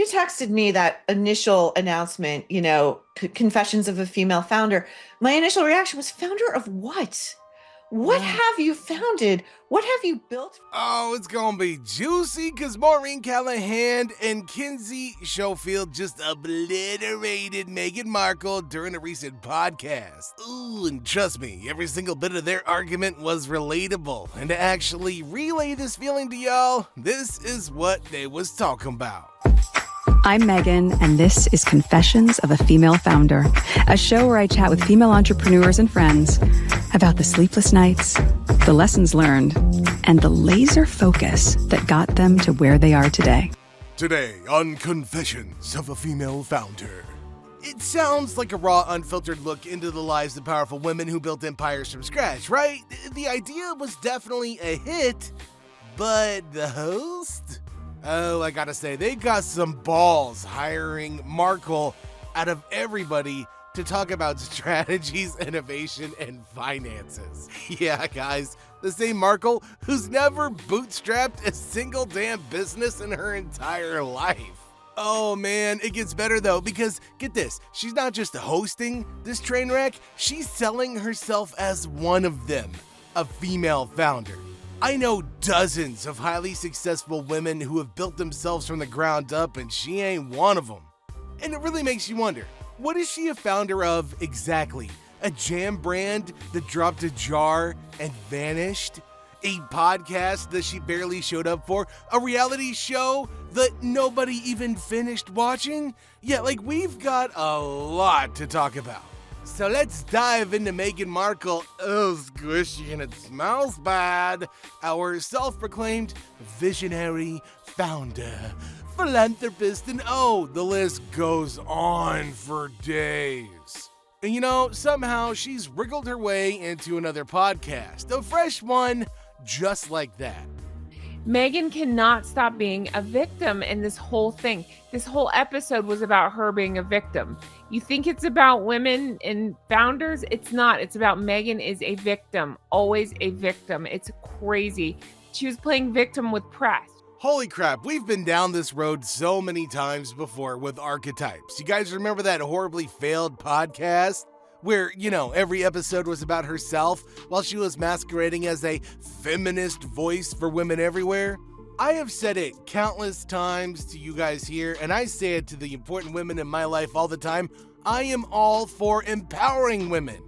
you texted me that initial announcement, confessions of a female founder, my initial reaction was, founder of what? What have you founded? What have you built? Oh, it's gonna be juicy because Maureen Callahan and Kinsey Schofield just obliterated Meghan Markle during a recent podcast. Ooh, and trust me, every single bit of their argument was relatable. And to actually relay this feeling to y'all, this is what they was talking about. I'm Meghan, and this is Confessions of a Female Founder, a show where I chat with female entrepreneurs and friends about the sleepless nights, the lessons learned, and the laser focus that got them to where they are today. Today on Confessions of a Female Founder. It sounds like a raw, unfiltered look into the lives of powerful women who built empires from scratch, right? The idea was definitely a hit, but the host? Oh, I gotta say, they got some balls hiring Markle out of everybody to talk about strategies, innovation, and finances. Yeah, guys, the same Markle who's never bootstrapped a single damn business in her entire life. Oh man, it gets better though, because get this, she's not just hosting this train wreck, she's selling herself as one of them, a female founder. I know dozens of highly successful women who have built themselves from the ground up, and she ain't one of them. And it really makes you wonder, what is she a founder of exactly? A jam brand that dropped a jar and vanished? A podcast that she barely showed up for? A reality show that nobody even finished watching? Yeah, we've got a lot to talk about. So let's dive into Meghan Markle, squishy and it smells bad, our self-proclaimed visionary founder, philanthropist, and the list goes on for days. And somehow she's wriggled her way into another podcast, a fresh one just like that. Meghan cannot stop being a victim in this whole thing. This whole episode was about her being a victim. You think it's about women and founders? It's not. It's about Meghan is a victim, always a victim. It's crazy. She was playing victim with press. Holy crap, we've been down this road so many times before with archetypes. You guys remember that horribly failed podcast? Where, every episode was about herself while she was masquerading as a feminist voice for women everywhere? I have said it countless times to you guys here, and I say it to the important women in my life all the time. I am all for empowering women,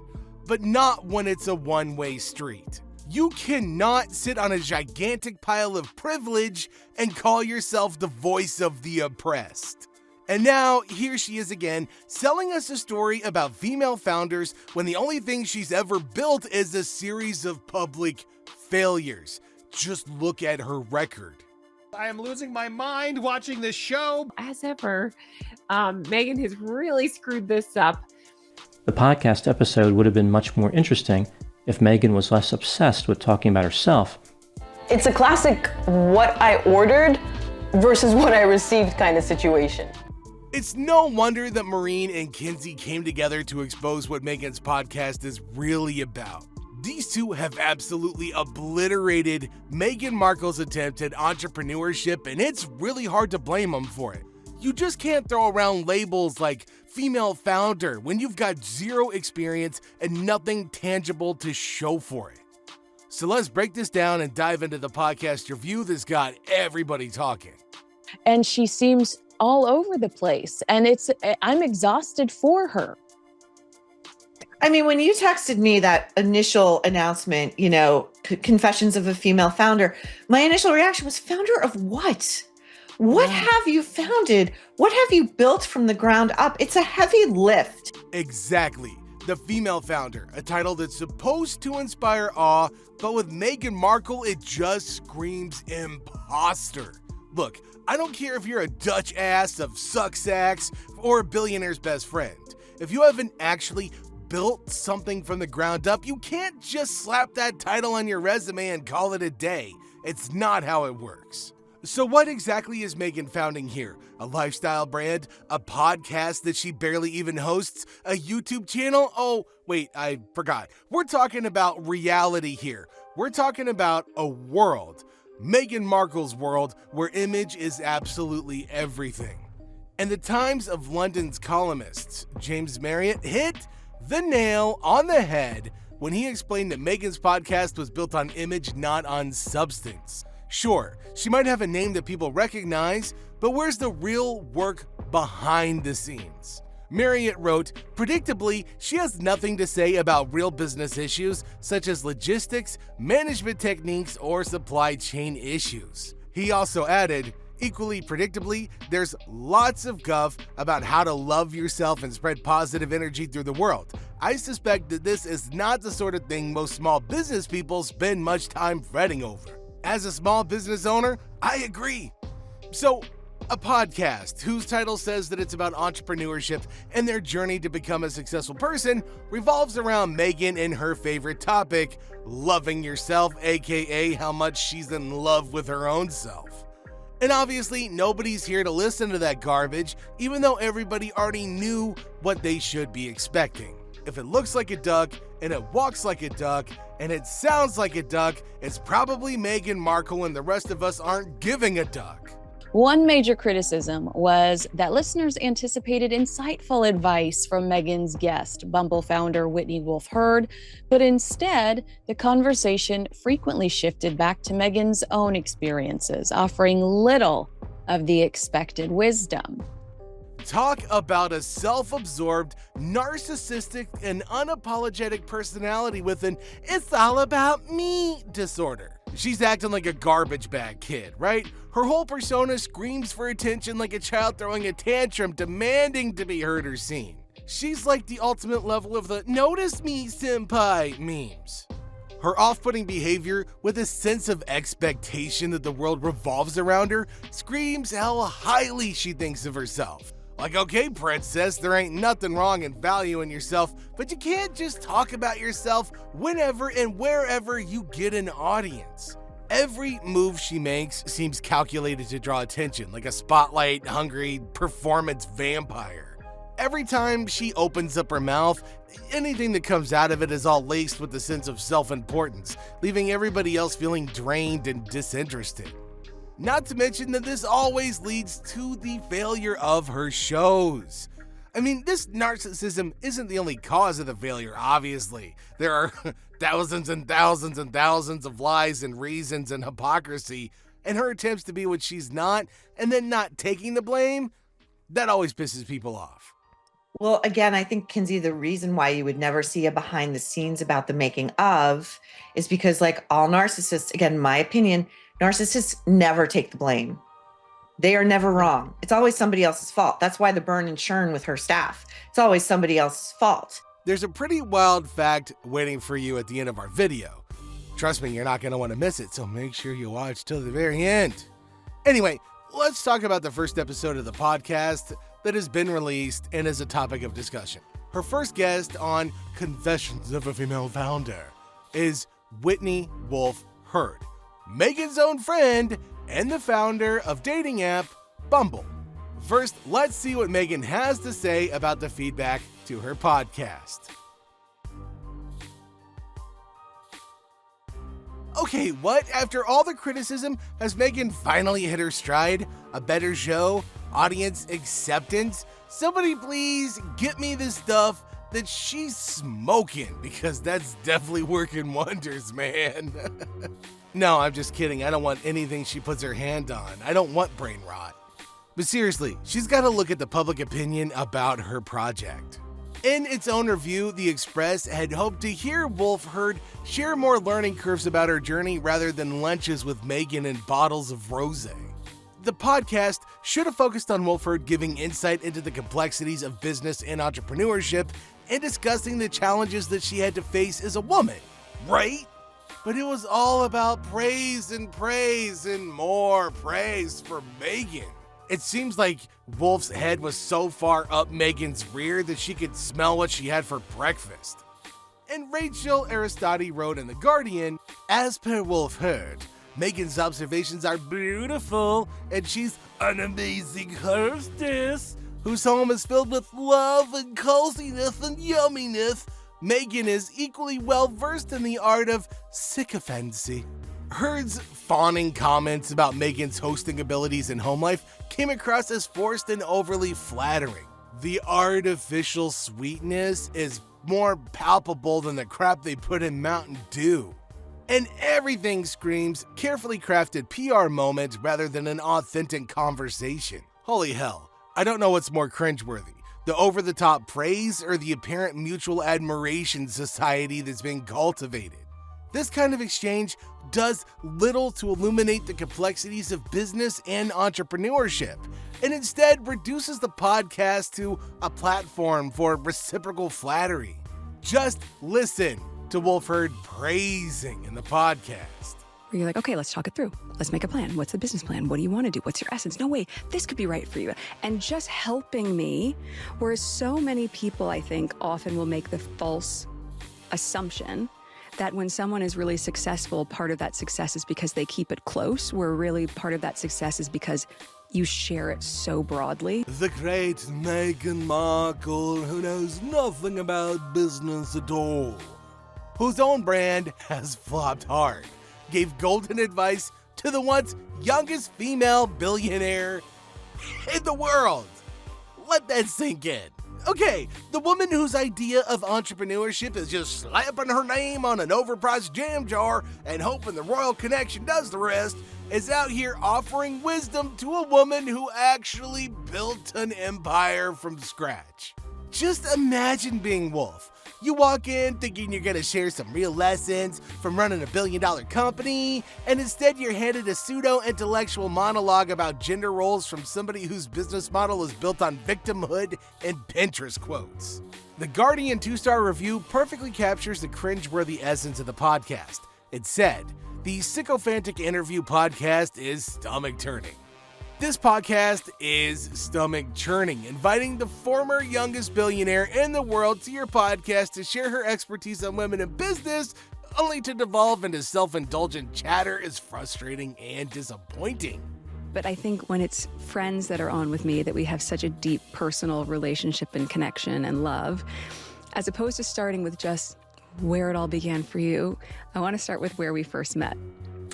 but not when it's a one-way street. You cannot sit on a gigantic pile of privilege and call yourself the voice of the oppressed. And now, here she is again, selling us a story about female founders when the only thing she's ever built is a series of public failures. Just look at her record. I am losing my mind watching this show. As ever, Meghan has really screwed this up. The podcast episode would have been much more interesting if Meghan was less obsessed with talking about herself. It's a classic what I ordered versus what I received kind of situation. It's no wonder that Maureen and Kinsey came together to expose what Meghan's podcast is really about. These two have absolutely obliterated Meghan Markle's attempt at entrepreneurship, and it's really hard to blame them for it. You just can't throw around labels like female founder when you've got zero experience and nothing tangible to show for it. So let's break this down and dive into the podcast review that's got everybody talking. And she seems all over the place, and I'm exhausted for her. I mean, when you texted me that initial announcement, confessions of a female founder, my initial reaction was, founder of what? What have you founded? What have you built from the ground up? It's a heavy lift. Exactly. The female founder, a title that's supposed to inspire awe, but with Meghan Markle, it just screams imposter. Look, I don't care if you're a Dutch ass of sucksacks or a billionaire's best friend. If you haven't actually built something from the ground up, you can't just slap that title on your resume and call it a day. It's not how it works. So what exactly is Meghan founding here? A lifestyle brand? A podcast that she barely even hosts? A YouTube channel? Oh, wait, I forgot. We're talking about reality here. We're talking about a world. Meghan Markle's world where image is absolutely everything. And the Times of London's columnist, James Marriott, hit the nail on the head when he explained that Meghan's podcast was built on image, not on substance. Sure, she might have a name that people recognize, but where's the real work behind the scenes? Marriott wrote, predictably, she has nothing to say about real business issues such as logistics, management techniques, or supply chain issues. He also added, equally predictably, there's lots of guff about how to love yourself and spread positive energy through the world. I suspect that this is not the sort of thing most small business people spend much time fretting over. As a small business owner, I agree. So, a podcast whose title says that it's about entrepreneurship and their journey to become a successful person revolves around Meghan and her favorite topic, loving yourself, aka how much she's in love with her own self. And obviously, nobody's here to listen to that garbage, even though everybody already knew what they should be expecting. If it looks like a duck, and it walks like a duck, and it sounds like a duck, it's probably Meghan Markle and the rest of us aren't giving a duck. One major criticism was that listeners anticipated insightful advice from Meghan's guest, Bumble founder Whitney Wolfe Herd, but instead, the conversation frequently shifted back to Meghan's own experiences, offering little of the expected wisdom. Talk about a self-absorbed, narcissistic, and unapologetic personality with an "it's all about me" disorder. She's acting like a garbage bag kid, right? Her whole persona screams for attention like a child throwing a tantrum, demanding to be heard or seen. She's like the ultimate level of the "notice me, senpai" memes. Her off-putting behavior, with a sense of expectation that the world revolves around her, screams how highly she thinks of herself. Like, okay, princess, there ain't nothing wrong in valuing yourself, but you can't just talk about yourself whenever and wherever you get an audience. Every move she makes seems calculated to draw attention, like a spotlight-hungry performance vampire. Every time she opens up her mouth, anything that comes out of it is all laced with a sense of self-importance, leaving everybody else feeling drained and disinterested. Not to mention that this always leads to the failure of her shows. I mean, this narcissism isn't the only cause of the failure, obviously. There are thousands and thousands and thousands of lies and reasons and hypocrisy, and her attempts to be what she's not, and then not taking the blame, that always pisses people off. Well, again, I think, Kinsey, the reason why you would never see a behind the scenes about the making of is because, like all narcissists, again, my opinion, narcissists never take the blame. They are never wrong. It's always somebody else's fault. That's why the burn and churn with her staff. It's always somebody else's fault. There's a pretty wild fact waiting for you at the end of our video. Trust me, you're not going to want to miss it, so make sure you watch till the very end. Anyway, let's talk about the first episode of the podcast that has been released and is a topic of discussion. Her first guest on Confessions of a Female Founder is Whitney Wolfe Herd, Meghan's own friend and the founder of dating app Bumble. First, let's see what Meghan has to say about the feedback to her podcast. Okay, what? After all the criticism, has Meghan finally hit her stride? A better show? Audience acceptance? Somebody please get me the stuff that she's smoking, because that's definitely working wonders, man. No, I'm just kidding. I don't want anything she puts her hand on. I don't want brain rot. But seriously, she's got to look at the public opinion about her project. In its own review, The Express had hoped to hear Wolfe Herd share more learning curves about her journey rather than lunches with Meghan and bottles of rosé. The podcast should have focused on Wolfe Herd giving insight into the complexities of business and entrepreneurship and discussing the challenges that she had to face as a woman, right? But it was all about praise and more praise for Meghan. It seems like Wolfe's head was so far up Meghan's rear that she could smell what she had for breakfast. And Rachel Aristoti wrote in The Guardian, as per Wolfe Herd, Meghan's observations are beautiful and she's an amazing hostess whose home is filled with love and coziness and yumminess. Meghan is equally well versed in the art of sycophancy. Heard's fawning comments about Meghan's hosting abilities and home life came across as forced and overly flattering. The artificial sweetness is more palpable than the crap they put in Mountain Dew. And everything screams carefully crafted PR moment rather than an authentic conversation. Holy hell, I don't know what's more cringeworthy, the over-the-top praise or the apparent mutual admiration society that's being cultivated. This kind of exchange does little to illuminate the complexities of business and entrepreneurship, and instead reduces the podcast to a platform for reciprocal flattery. Just listen to Wolf Herd praising in the podcast. Where you're like, okay, let's talk it through. Let's make a plan. What's the business plan? What do you want to do? What's your essence? No way, this could be right for you. And just helping me, whereas so many people, I think, often will make the false assumption that when someone is really successful, part of that success is because they keep it close, where really part of that success is because you share it so broadly. The great Meghan Markle, who knows nothing about business at all, whose own brand has flopped hard, gave golden advice to the once youngest female billionaire in the world. Let that sink in. Okay, the woman whose idea of entrepreneurship is just slapping her name on an overpriced jam jar and hoping the royal connection does the rest is out here offering wisdom to a woman who actually built an empire from scratch. Just imagine being Wolf. You walk in thinking you're gonna share some real lessons from running a billion-dollar company, and instead you're handed a pseudo-intellectual monologue about gender roles from somebody whose business model is built on victimhood and Pinterest quotes. The Guardian 2-star review perfectly captures the cringeworthy essence of the podcast. It said, "The sycophantic interview podcast is stomach-turning." This podcast is stomach-churning, inviting the former youngest billionaire in the world to your podcast to share her expertise on women in business, only to devolve into self-indulgent chatter is frustrating and disappointing. But I think when it's friends that are on with me, that we have such a deep personal relationship and connection and love, as opposed to starting with just where it all began for you, I want to start with where we first met.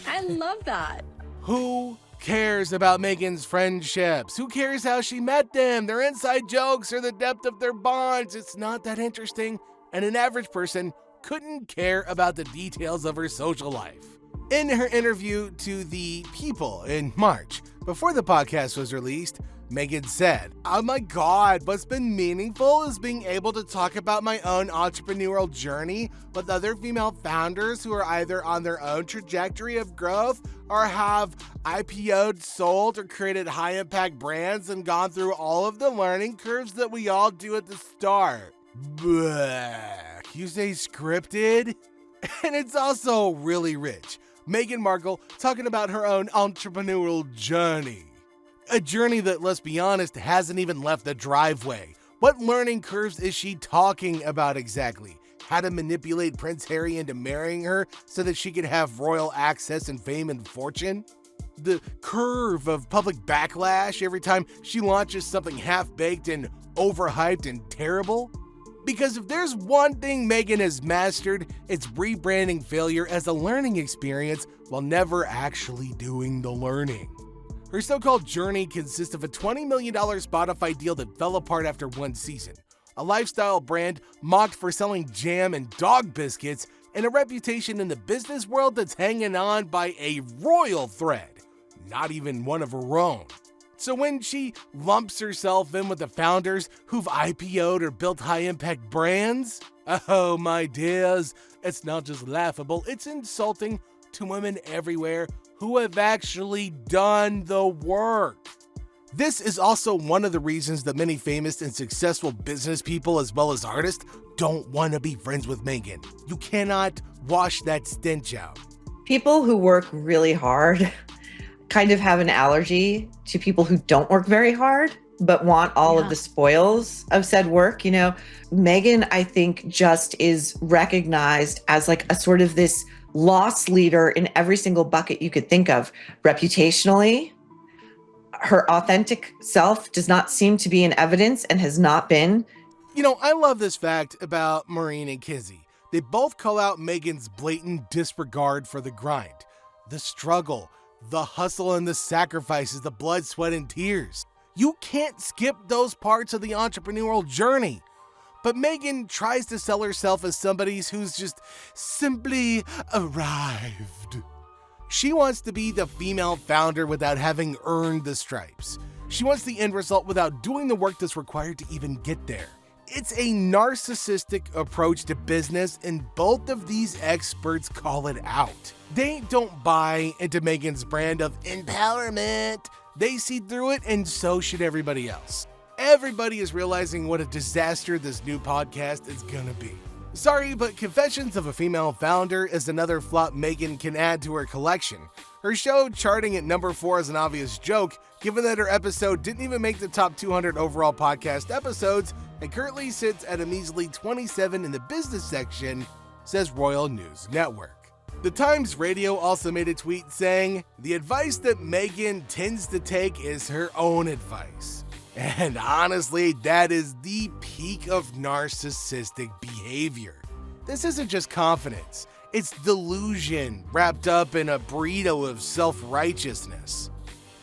I love that. Who cares about Meghan's friendships? Who cares how she met them, their inside jokes, or the depth of their bonds? It's not that interesting, and an average person couldn't care about the details of her social life. In her interview to The People in March, before the podcast was released, Meghan said, "Oh my God, what's been meaningful is being able to talk about my own entrepreneurial journey with other female founders who are either on their own trajectory of growth or have IPO'd, sold, or created high-impact brands and gone through all of the learning curves that we all do at the start." Blech. You say scripted? And it's also really rich. Meghan Markle talking about her own entrepreneurial journey. A journey that, let's be honest, hasn't even left the driveway. What learning curves is she talking about exactly? How to manipulate Prince Harry into marrying her so that she could have royal access and fame and fortune? The curve of public backlash every time she launches something half-baked and overhyped and terrible? Because if there's one thing Meghan has mastered, it's rebranding failure as a learning experience while never actually doing the learning. Her so-called journey consists of a $20 million Spotify deal that fell apart after one season, a lifestyle brand mocked for selling jam and dog biscuits, and a reputation in the business world that's hanging on by a royal thread, not even one of her own. So when she lumps herself in with the founders who've IPO'd or built high-impact brands, oh my dears, it's not just laughable, it's insulting to women everywhere who have actually done the work. This is also one of the reasons that many famous and successful business people as well as artists don't want to be friends with Meghan. You cannot wash that stench out. People who work really hard kind of have an allergy to people who don't work very hard but want all of the spoils of said work. You know, Meghan, I think, just is recognized as like a sort of this loss leader in every single bucket you could think of. Reputationally, her authentic self does not seem to be in evidence and has not been. You know, I love this fact about Maureen and Kinsey. They both call out Meghan's blatant disregard for the grind. the struggle, the hustle and the sacrifices, the blood, sweat, and tears. You can't skip those parts of the entrepreneurial journey. But Meghan tries to sell herself as somebody who's just simply arrived. She wants to be the female founder without having earned the stripes. She wants the end result without doing the work that's required to even get there. It's a narcissistic approach to business, and both of these experts call it out. They don't buy into Meghan's brand of empowerment. They see through it, and so should everybody else. Everybody is realizing what a disaster this new podcast is gonna be. Sorry, but Confessions of a Female Founder is another flop Meghan can add to her collection. Her show charting at number 4 is an obvious joke, given that her episode didn't even make the top 200 overall podcast episodes and currently sits at a measly 27 in the business section, says Royal News Network. The Times Radio also made a tweet saying, "The advice that Meghan tends to take is her own advice." And honestly, that is the peak of narcissistic behavior. This isn't just confidence, it's delusion wrapped up in a burrito of self-righteousness.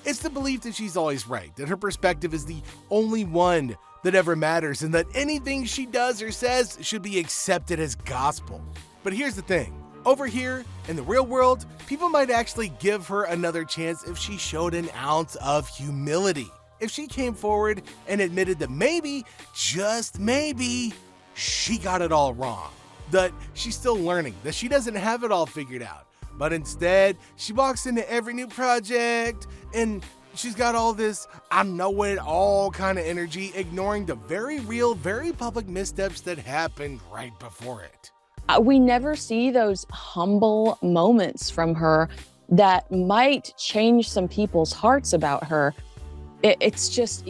It's the belief that she's always right, that her perspective is the only one that ever matters, and that anything she does or says should be accepted as gospel. But here's the thing. Over here, in the real world, people might actually give her another chance if she showed an ounce of humility. If she came forward and admitted that maybe, just maybe, she got it all wrong. That she's still learning, that she doesn't have it all figured out. But instead, she walks into every new project and she's got all this I know it all kind of energy, ignoring the very real, very public missteps that happened right before it. We never see those humble moments from her that might change some people's hearts about her. It's just...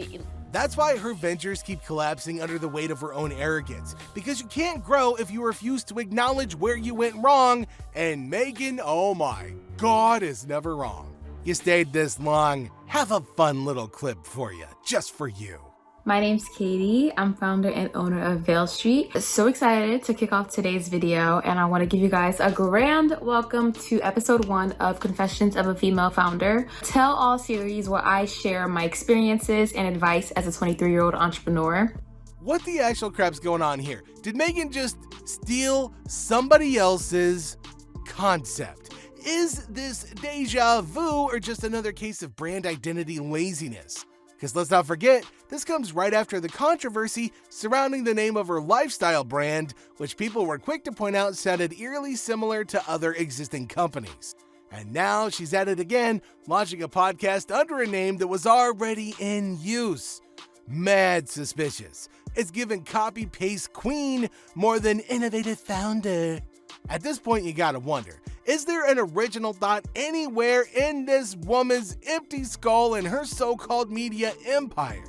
That's why her ventures keep collapsing under the weight of her own arrogance, because you can't grow if you refuse to acknowledge where you went wrong, and Meghan, oh my God, is never wrong. You stayed this long, have a fun little clip for you, just for you. My name's Katie. I'm founder and owner of Veil Street. So excited to kick off today's video, and I want to give you guys a grand welcome to episode 1 of Confessions of a Female Founder, Tell All series, where I share my experiences and advice as a 23-year-old entrepreneur. What the actual crap's going on here? Did Meghan just steal somebody else's concept? Is this deja vu or just another case of brand identity laziness? Because let's not forget, this comes right after the controversy surrounding the name of her lifestyle brand, which people were quick to point out sounded eerily similar to other existing companies. And now she's at it again, launching a podcast under a name that was already in use. Mad suspicious. It's given copy-paste queen more than innovative founder. At this point, you gotta wonder, is there an original thought anywhere in this woman's empty skull and her so-called media empire?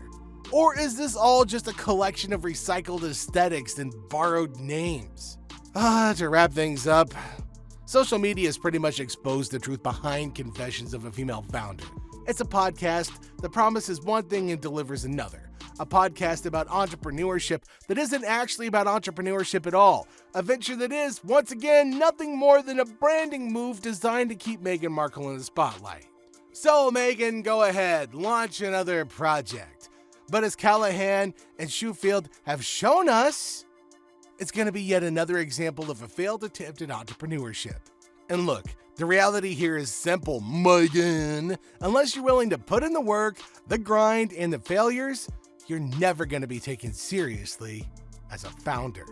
Or is this all just a collection of recycled aesthetics and borrowed names? To wrap things up, social media has pretty much exposed the truth behind Confessions of a Female Founder. It's a podcast that promises one thing and delivers another. A podcast about entrepreneurship that isn't actually about entrepreneurship at all. A venture that is, once again, nothing more than a branding move designed to keep Meghan Markle in the spotlight. So Meghan, go ahead, launch another project. But as Callahan and Schofield have shown us, it's going to be yet another example of a failed attempt at entrepreneurship. And look, the reality here is simple, Meghan. Unless you're willing to put in the work, the grind, and the failures, you're never going to be taken seriously as a founder.